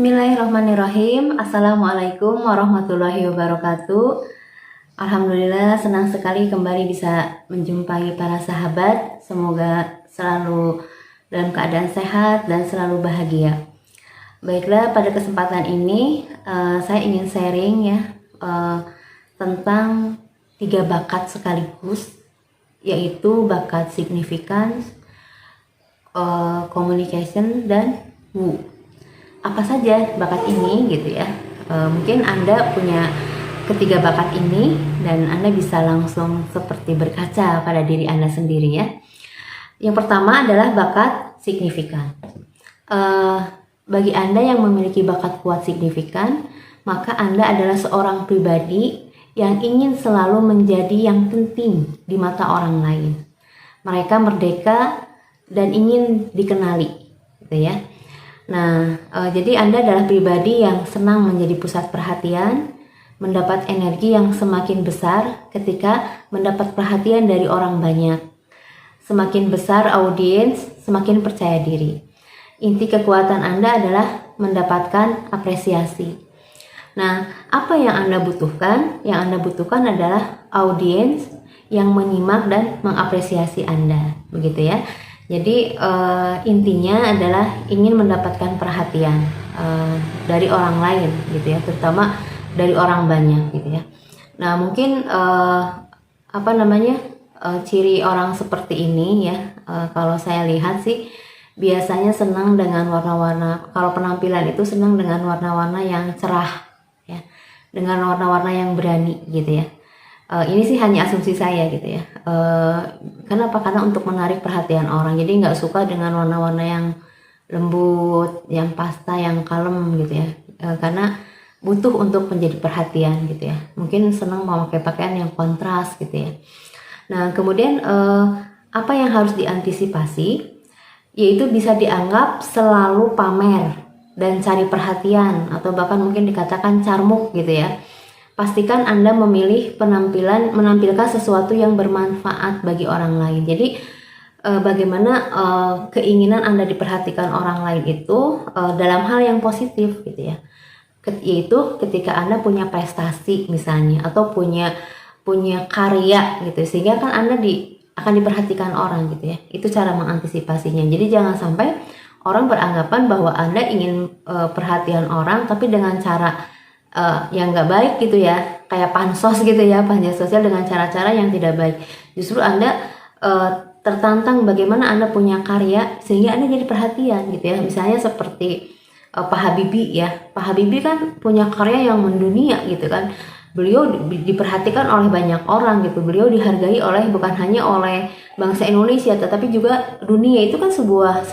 Bismillahirrahmanirrahim. Assalamualaikum warahmatullahi wabarakatuh. Alhamdulillah, senang sekali kembali bisa menjumpai para sahabat. Semoga selalu dalam keadaan sehat dan selalu bahagia. Baiklah, pada kesempatan ini saya ingin sharing tentang 3 bakat sekaligus, yaitu bakat signifikan, communication, dan wu. Apa saja bakat ini gitu ya. Mungkin Anda punya ketiga bakat ini dan Anda bisa langsung seperti berkaca pada diri Anda sendiri ya. Yang pertama adalah bakat signifikan. Bagi Anda yang memiliki bakat kuat signifikan, maka Anda adalah seorang pribadi yang ingin selalu menjadi yang penting di mata orang lain. Mereka merdeka dan ingin dikenali gitu ya. Nah, jadi Anda adalah pribadi yang senang menjadi pusat perhatian, mendapat energi yang semakin besar ketika mendapat perhatian dari orang banyak. Semakin besar audiens, semakin percaya diri. Inti kekuatan Anda adalah mendapatkan apresiasi. Nah, apa yang Anda butuhkan? Yang Anda butuhkan adalah audiens yang menyimak dan mengapresiasi Anda, begitu ya. Jadi intinya adalah ingin mendapatkan perhatian dari orang lain gitu ya, terutama dari orang banyak gitu ya. Nah, mungkin ciri orang seperti ini ya, kalau saya lihat sih biasanya senang dengan warna-warna, kalau penampilan itu senang dengan warna-warna yang cerah ya, dengan warna-warna yang berani gitu ya. Ini sih hanya asumsi saya gitu ya. Kenapa? Karena untuk menarik perhatian orang. Jadi nggak suka dengan warna-warna yang lembut, yang pasta, yang kalem gitu ya. Karena butuh untuk menjadi perhatian gitu ya. Mungkin senang memakai pakaian yang kontras gitu ya. Nah, kemudian apa yang harus diantisipasi? Yaitu bisa dianggap selalu pamer dan cari perhatian, atau bahkan mungkin dikatakan carmuk gitu ya. Pastikan Anda memilih menampilkan sesuatu yang bermanfaat bagi orang lain. Jadi bagaimana keinginan Anda diperhatikan orang lain itu dalam hal yang positif gitu ya. Yaitu ketika Anda punya prestasi misalnya, atau punya karya gitu, sehingga kan Anda akan diperhatikan orang gitu ya. Itu cara mengantisipasinya. Jadi jangan sampai orang beranggapan bahwa Anda ingin perhatian orang tapi dengan cara yang nggak baik gitu ya, kayak pansos gitu ya, panjat sosial dengan cara-cara yang tidak baik. Justru Anda tertantang bagaimana Anda punya karya sehingga Anda jadi perhatian gitu ya. Misalnya seperti Pak Habibie ya, Pak Habibie kan punya karya yang mendunia gitu kan. Beliau diperhatikan oleh banyak orang gitu. Beliau dihargai bukan hanya oleh bangsa Indonesia tetapi juga dunia. Itu kan sebuah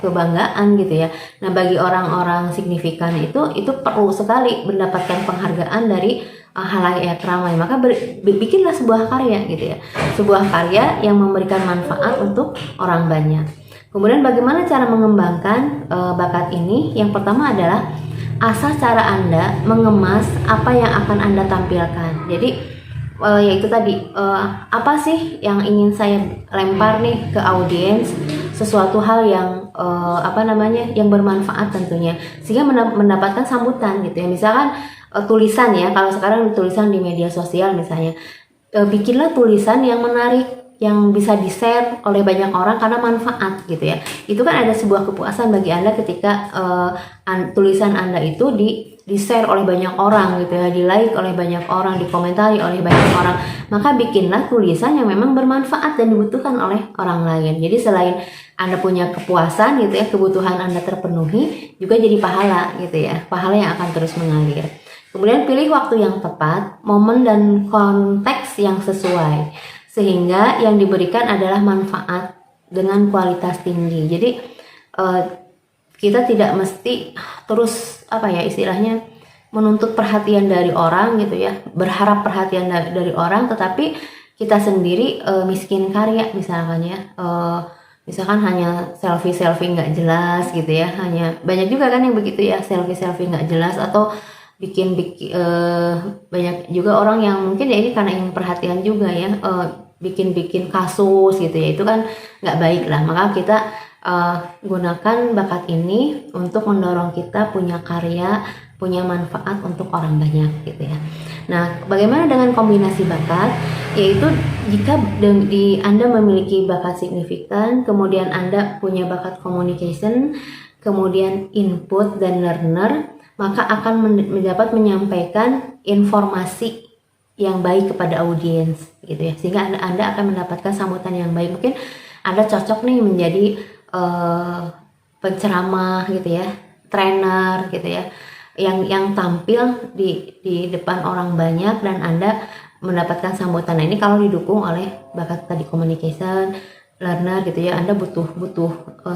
kebanggaan gitu ya. Nah, bagi orang-orang signifikan itu perlu sekali mendapatkan penghargaan dari halayak ramai. Maka bikinlah sebuah karya gitu ya. Sebuah karya yang memberikan manfaat untuk orang banyak. Kemudian bagaimana cara mengembangkan bakat ini? Yang pertama adalah asah cara Anda mengemas apa yang akan Anda tampilkan. Jadi yaitu tadi apa sih yang ingin saya lempar nih ke audiens, sesuatu hal yang yang bermanfaat tentunya, sehingga mendapatkan sambutan gitu ya. Misalkan tulisan ya, kalau sekarang tulisan di media sosial misalnya, bikinlah tulisan yang menarik, yang bisa di-share oleh banyak orang karena manfaat gitu ya. Itu kan ada sebuah kepuasan bagi Anda ketika tulisan Anda itu di-share oleh banyak orang gitu ya, di-like oleh banyak orang, dikomentari oleh banyak orang. Maka bikinlah tulisan yang memang bermanfaat dan dibutuhkan oleh orang lain. Jadi selain Anda punya kepuasan gitu ya, kebutuhan Anda terpenuhi, juga jadi pahala gitu ya. Pahala yang akan terus mengalir. Kemudian pilih waktu yang tepat, momen dan konteks yang sesuai, sehingga yang diberikan adalah manfaat dengan kualitas tinggi. Jadi kita tidak mesti terus istilahnya menuntut perhatian dari orang gitu ya, berharap perhatian dari orang, tetapi kita sendiri miskin karya misalkan ya. Misalkan hanya selfie nggak jelas gitu ya, hanya banyak juga kan yang begitu ya, selfie nggak jelas, atau bikin banyak juga orang yang mungkin ya ini karena ingin perhatian juga ya, bikin kasus gitu ya, itu kan nggak baik lah. Maka kita gunakan bakat ini untuk mendorong kita punya karya, punya manfaat untuk orang banyak gitu ya. Nah, bagaimana dengan kombinasi bakat? Yaitu jika Anda memiliki bakat signifikan, kemudian Anda punya bakat communication, kemudian input dan learner, maka akan dapat menyampaikan informasi yang baik kepada audiens gitu ya, sehingga anda akan mendapatkan sambutan yang baik. Mungkin Anda cocok nih menjadi penceramah gitu ya, trainer gitu ya, yang tampil di depan orang banyak dan Anda mendapatkan sambutan. Nah, ini kalau didukung oleh bakat tadi communication, learner gitu ya, Anda butuh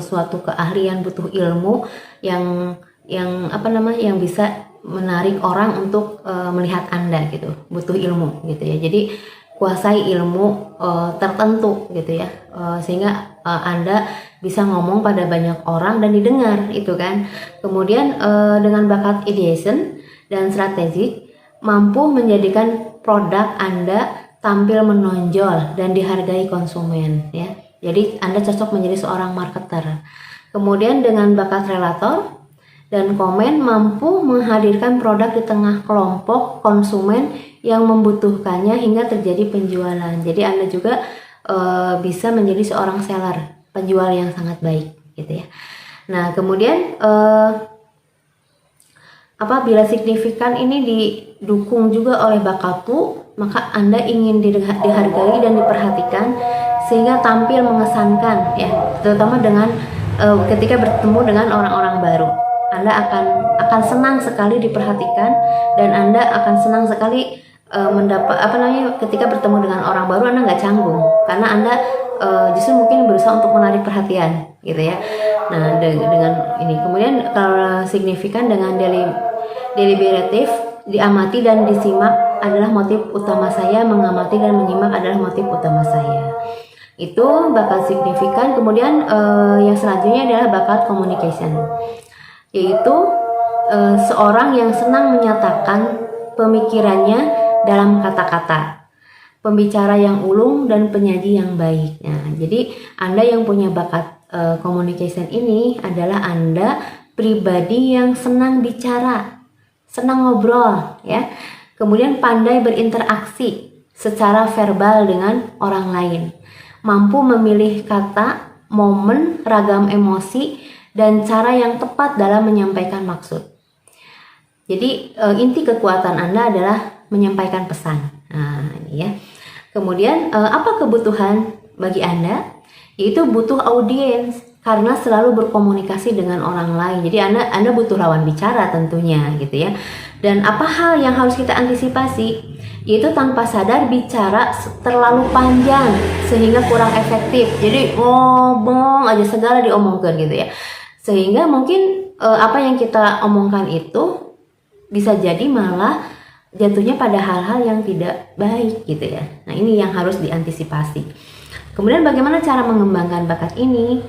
suatu keahlian, butuh ilmu yang yang bisa menarik orang untuk melihat Anda gitu, butuh ilmu gitu ya. Jadi kuasai ilmu tertentu gitu ya, sehingga Anda bisa ngomong pada banyak orang dan didengar itu kan. Kemudian dengan bakat ideation dan strategik mampu menjadikan produk Anda tampil menonjol dan dihargai konsumen ya. Jadi Anda cocok menjadi seorang marketer. Kemudian dengan bakat relator dan komen mampu menghadirkan produk di tengah kelompok konsumen yang membutuhkannya hingga terjadi penjualan. Jadi Anda juga bisa menjadi seorang seller, penjual yang sangat baik gitu ya. Nah, kemudian apabila signifikan ini didukung juga oleh bakatmu, maka Anda ingin dihargai dan diperhatikan sehingga tampil mengesankan ya, terutama dengan ketika bertemu dengan orang-orang baru. Anda akan senang sekali diperhatikan dan Anda akan senang sekali mendapat ketika bertemu dengan orang baru. Anda nggak canggung karena Anda justru mungkin berusaha untuk menarik perhatian gitu ya. Nah, dengan ini kemudian kalau signifikan dengan deliberatif, diamati dan disimak adalah motif utama saya, mengamati dan menyimak adalah motif utama saya. Itu bakat signifikan. Kemudian yang selanjutnya adalah bakat communication, yaitu seorang yang senang menyatakan pemikirannya dalam kata-kata, pembicara yang ulung dan penyaji yang baik. Nah, jadi Anda yang punya bakat communication ini adalah Anda pribadi yang senang bicara, senang ngobrol ya. Kemudian pandai berinteraksi secara verbal dengan orang lain, mampu memilih kata, momen, ragam emosi, dan cara yang tepat dalam menyampaikan maksud. Jadi inti kekuatan Anda adalah menyampaikan pesan. Nah, ini ya. Kemudian apa kebutuhan bagi Anda? Yaitu butuh audiens karena selalu berkomunikasi dengan orang lain. Jadi Anda butuh lawan bicara tentunya gitu ya. Dan apa hal yang harus kita antisipasi? Yaitu tanpa sadar bicara terlalu panjang sehingga kurang efektif. Jadi ngomong aja segala diomongkan gitu ya. Sehingga mungkin apa yang kita omongkan itu bisa jadi malah jatuhnya pada hal-hal yang tidak baik gitu ya. Nah, ini yang harus diantisipasi. Kemudian bagaimana cara mengembangkan bakat ini?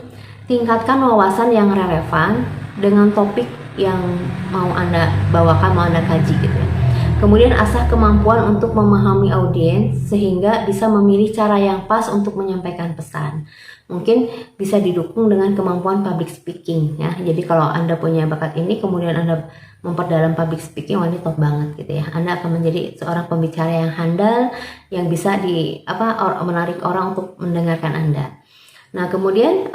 Tingkatkan wawasan yang relevan dengan topik yang mau Anda bawakan, mau Anda kaji gitu ya. Kemudian asah kemampuan untuk memahami audiens sehingga bisa memilih cara yang pas untuk menyampaikan pesan. Mungkin bisa didukung dengan kemampuan public speaking ya. Jadi kalau Anda punya bakat ini kemudian Anda memperdalam public speaking, wah ini top banget gitu ya. Anda akan menjadi seorang pembicara yang handal yang bisa menarik orang untuk mendengarkan Anda. Nah, kemudian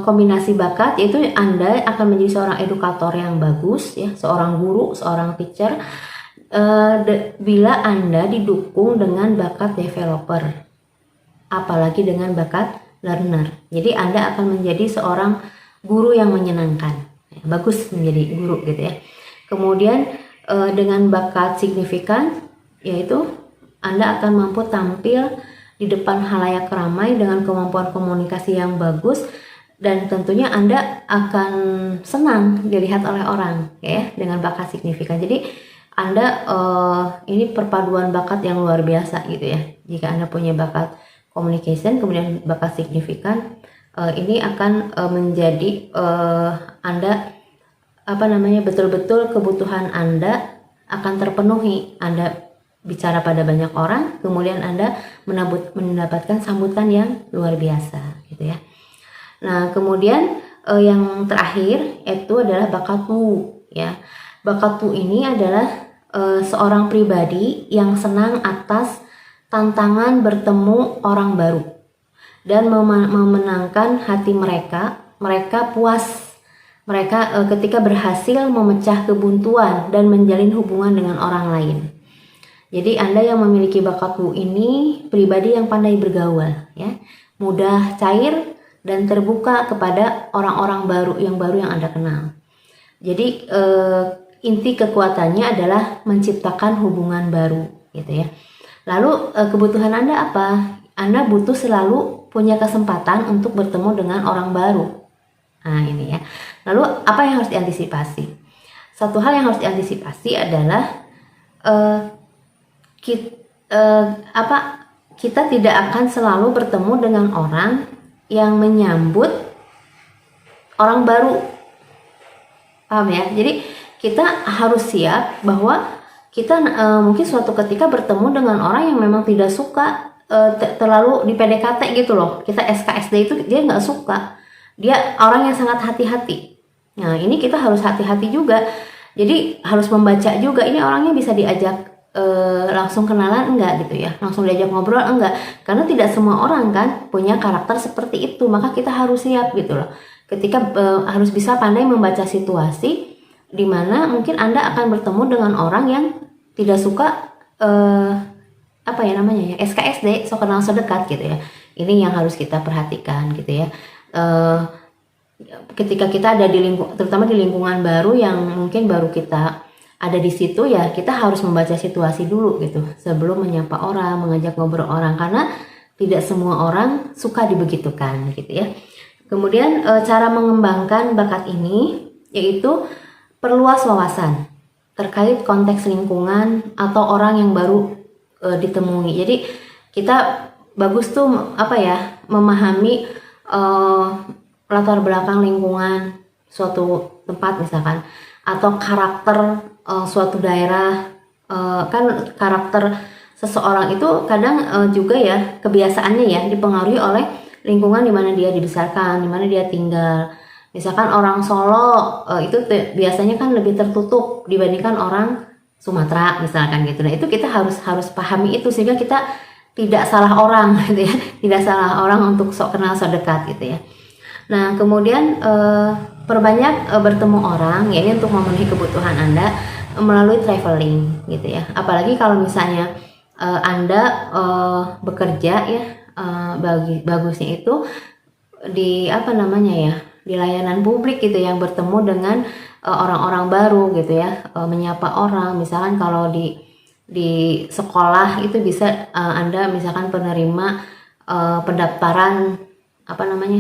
kombinasi bakat yaitu Anda akan menjadi seorang edukator yang bagus ya, seorang guru, seorang teacher. Bila Anda didukung dengan bakat developer, apalagi dengan bakat learner. Jadi Anda akan menjadi seorang guru yang menyenangkan. Bagus menjadi guru gitu ya. Kemudian dengan bakat signifikan, yaitu Anda akan mampu tampil di depan halayak ramai dengan kemampuan komunikasi yang bagus dan tentunya Anda akan senang dilihat oleh orang ya dengan bakat signifikan. Jadi Anda ini perpaduan bakat yang luar biasa gitu ya. Jika Anda punya bakat communication kemudian bakat signifikan, ini akan menjadi Anda betul-betul kebutuhan Anda akan terpenuhi. Anda bicara pada banyak orang, kemudian Anda mendapatkan sambutan yang luar biasa gitu ya. Nah, kemudian yang terakhir yaitu adalah bakatwu ya. Bakatwu ini adalah seorang pribadi yang senang atas tantangan bertemu orang baru dan memenangkan hati mereka. Mereka puas ketika berhasil memecah kebuntuan dan menjalin hubungan dengan orang lain. Jadi Anda yang memiliki bakatwu ini pribadi yang pandai bergaul ya, mudah cair dan terbuka kepada orang-orang baru yang Anda kenal. Jadi inti kekuatannya adalah menciptakan hubungan baru gitu ya. Lalu kebutuhan Anda apa? Anda butuh selalu punya kesempatan untuk bertemu dengan orang baru. Nah ini ya. Lalu apa yang harus diantisipasi? Satu hal yang harus diantisipasi adalah kita tidak akan selalu bertemu dengan orang yang menyambut orang baru. Paham ya? Jadi kita harus siap bahwa kita mungkin suatu ketika bertemu dengan orang yang memang tidak suka terlalu di PDKT gitu loh. Kita SKSD itu dia nggak suka. Dia orang yang sangat hati-hati. Nah ini kita harus hati-hati juga. Jadi harus membaca juga ini orangnya bisa diajak langsung kenalan enggak gitu ya, langsung diajak ngobrol enggak, karena tidak semua orang kan punya karakter seperti itu. Maka kita harus siap gitu loh, ketika harus bisa pandai membaca situasi di mana mungkin Anda akan bertemu dengan orang yang tidak suka SKSD, so kenal so dekat gitu ya. Ini yang harus kita perhatikan gitu ya. Ketika kita ada terutama di lingkungan baru yang mungkin baru kita ada di situ ya, kita harus membaca situasi dulu gitu sebelum menyapa orang, mengajak ngobrol orang, karena tidak semua orang suka dibegitukan gitu ya. Kemudian cara mengembangkan bakat ini yaitu perluas wawasan terkait konteks lingkungan atau orang yang baru ditemui. Jadi kita bagus tuh memahami latar belakang lingkungan suatu tempat misalkan, atau karakter suatu daerah. Kan karakter seseorang itu kadang juga ya kebiasaannya ya dipengaruhi oleh lingkungan di mana dia dibesarkan, di mana dia tinggal. Misalkan orang Solo itu biasanya kan lebih tertutup dibandingkan orang Sumatera misalkan gitu. Nah itu kita harus pahami itu sehingga kita tidak salah orang gitu ya, tidak salah orang untuk sok kenal sok dekat gitu ya. Nah kemudian perbanyak bertemu orang ya, ini untuk memenuhi kebutuhan Anda melalui traveling gitu ya. Apalagi kalau misalnya Anda bekerja ya, bagusnya itu di di layanan publik gitu, yang bertemu dengan orang-orang baru gitu ya, menyapa orang. Misalkan kalau di sekolah itu bisa Anda misalkan penerima pendaftaran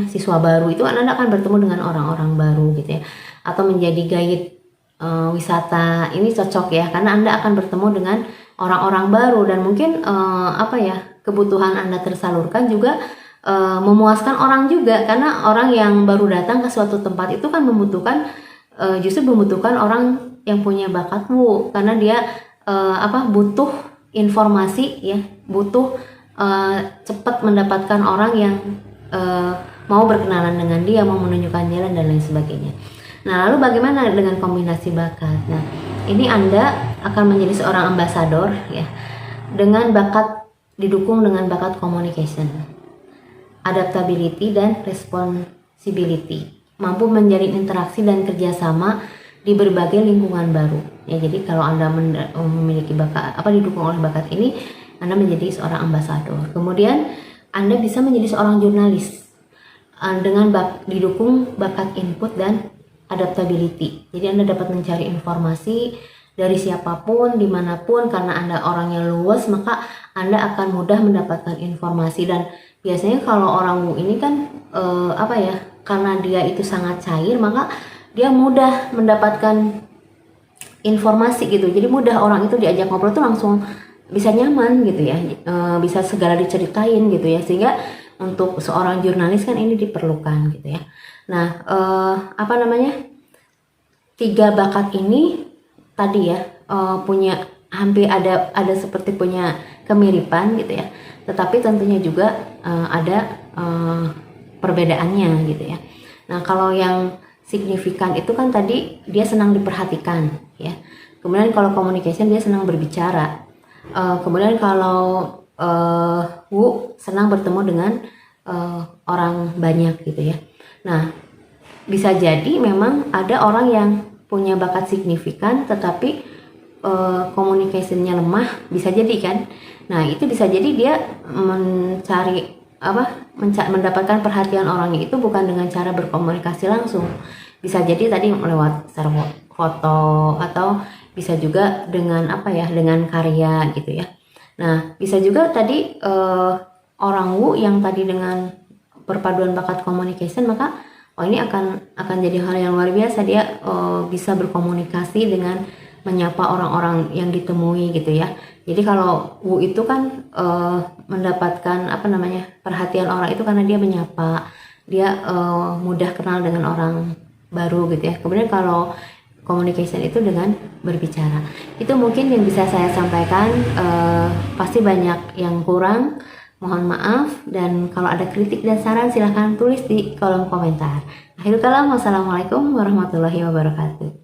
siswa baru, itu Anda akan bertemu dengan orang-orang baru gitu ya. Atau menjadi guide wisata, ini cocok ya karena Anda akan bertemu dengan orang-orang baru dan mungkin kebutuhan Anda tersalurkan juga, memuaskan orang juga, karena orang yang baru datang ke suatu tempat itu kan justru membutuhkan orang yang punya bakatwu, karena dia butuh informasi ya, butuh cepat mendapatkan orang yang mau berkenalan dengan dia, mau menunjukkan jalan dan lain sebagainya. Nah lalu bagaimana dengan kombinasi bakat? Nah ini Anda akan menjadi seorang ambasador ya, dengan bakat didukung dengan bakat communication, adaptability dan responsibility, mampu menjalin interaksi dan kerjasama di berbagai lingkungan baru ya. Jadi kalau Anda memiliki bakat didukung oleh bakat ini, Anda menjadi seorang ambasador. Kemudian Anda bisa menjadi seorang jurnalis dengan didukung bakat input dan adaptability. Jadi Anda dapat mencari informasi dari siapapun, dimanapun, karena Anda orangnya luas, maka Anda akan mudah mendapatkan informasi. Dan biasanya kalau orang ini kan karena dia itu sangat cair, maka dia mudah mendapatkan informasi gitu. Jadi mudah orang itu diajak ngobrol tuh langsung bisa nyaman gitu ya, bisa segala diceritain gitu ya, sehingga untuk seorang jurnalis kan ini diperlukan gitu ya. Nah 3 bakat ini tadi ya punya hampir ada seperti punya kemiripan gitu ya, tetapi tentunya juga ada perbedaannya gitu ya. Nah, kalau yang signifikan itu kan tadi dia senang diperhatikan ya. Kemudian kalau communication dia senang berbicara. Kemudian kalau Wu senang bertemu dengan orang banyak gitu ya. Nah, bisa jadi memang ada orang yang punya bakat signifikan tetapi communication-nya lemah, bisa jadi kan. Nah, itu bisa jadi dia mencari mendapatkan perhatian orangnya itu bukan dengan cara berkomunikasi langsung. Bisa jadi tadi lewat share foto atau bisa juga dengan dengan karya gitu ya. Nah, bisa juga tadi orang Wu yang tadi dengan perpaduan bakat communication, maka ini akan jadi hal yang luar biasa. Dia bisa berkomunikasi dengan menyapa orang-orang yang ditemui gitu ya. Jadi kalau Wu itu kan mendapatkan perhatian orang itu karena dia menyapa, dia mudah kenal dengan orang baru gitu ya. Kemudian kalau communication itu dengan berbicara. Itu mungkin yang bisa saya sampaikan. Pasti banyak yang kurang, mohon maaf, dan kalau ada kritik dan saran silahkan tulis di kolom komentar. Akhirul kalam, wassalamualaikum warahmatullahi wabarakatuh.